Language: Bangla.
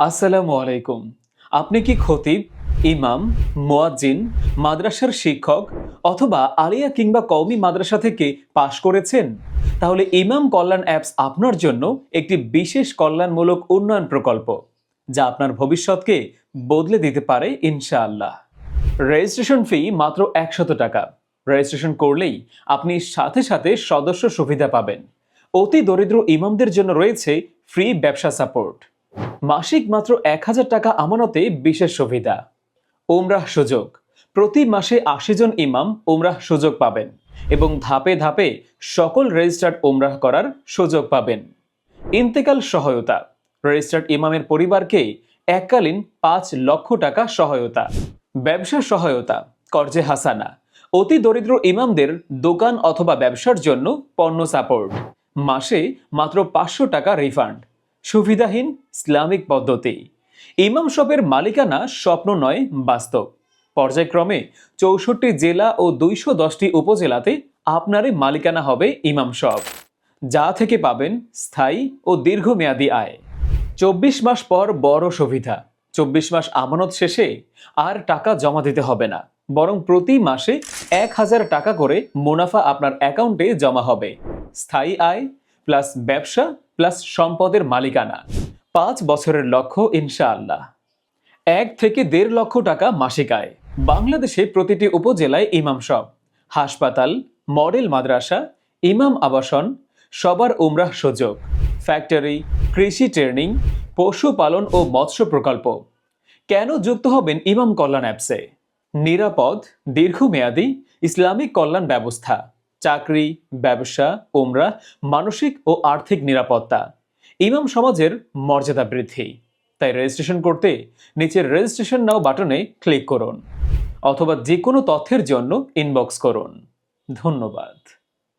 আসসালামু আলাইকুম। আপনি কি খতিব, ইমাম, মুয়াজ্জিন, মাদ্রাসার শিক্ষক অথবা আলিয়া কিংবা কওমি মাদ্রাসা থেকে পাশ করেছেন? তাহলে ইমাম কল্যাণ অ্যাপস আপনার জন্য একটি বিশেষ কল্যাণমূলক উন্নয়ন প্রকল্প, যা আপনার ভবিষ্যৎকে বদলে দিতে পারে ইনশাআল্লাহ। রেজিস্ট্রেশন ফি মাত্র ১০০ টাকা। রেজিস্ট্রেশন করলেই আপনি সাথে সাথে সদস্য সুবিধা পাবেন। অতি দরিদ্র ইমামদের জন্য রয়েছে ফ্রি ব্যবসা সাপোর্ট। মাসিক মাত্র ১,০০০ টাকা আমানতে বিশেষ সুবিধা। উমরাহ সুযোগ। প্রতি মাসে ৮০ জন ইমাম উমরাহ সুযোগ পাবেন এবং ধাপে ধাপে সকল রেজিস্টার্ড উমরাহ করার সুযোগ পাবেন। ইন্তেকাল সহায়তা। রেজিস্টার্ড ইমামের পরিবারকে এককালীন ৫ লক্ষ টাকা সহায়তা। ব্যবসা সহায়তা, কর্জে হাসানা। অতি দরিদ্র ইমামদের দোকান অথবা ব্যবসার জন্য পণ্য সাপোর্ট। মাসে মাত্র ৫০০ টাকা রিফান্ড। সুবিধাহীন ইসলামিক পদ্ধতি। ইমাম শপের মালিকানা স্বপ্ন নয়, বাস্তব। পর্যায়ক্রমে ৬৪ জেলা ও ২১০টি উপজেলাতে আপনারই মালিকানা হবে ইমাম শপ, যা থেকে পাবেন স্থায়ী ও দীর্ঘমেয়াদী আয়। ২৪ মাস পর বড় সুবিধা। ২৪ মাস আমানত শেষে আর টাকা জমা দিতে হবে না, বরং প্রতি মাসে ১,০০০ টাকা করে মুনাফা আপনার অ্যাকাউন্টে জমা হবে। স্থায়ী আয় প্লাস ব্যবসা প্লাস সম্পদের মালিকানা। ৫ বছরের লক্ষ্য ইনশাআল্লাহ। ১ থেকে ১.৫ লক্ষ টাকা মাসিক আয়। বাংলাদেশে প্রতিটি উপজেলায় ইমাম শপ, হাসপাতাল, মডেল মাদ্রাসা, ইমাম আবাসন, সবার উমরাহ সুযোগ, ফ্যাক্টরি, কৃষি ট্রেনিং, পশুপালন ও মৎস্য প্রকল্প। কেন যুক্ত হবেন ইমাম কল্যাণ অ্যাপসে? নিরাপদ, দীর্ঘমেয়াদী ইসলামিক কল্যাণ ব্যবস্থা, চাকরি, ব্যবসা, উমরাহ, মানসিক ও আর্থিক নিরাপত্তা, ইমাম সমাজের মর্যাদা বৃদ্ধি। তাই রেজিস্ট্রেশন করতে নিচের রেজিস্ট্রেশন নাও বাটনে ক্লিক করুন অথবা যে কোনো তথ্যের জন্য ইনবক্স করুন। ধন্যবাদ।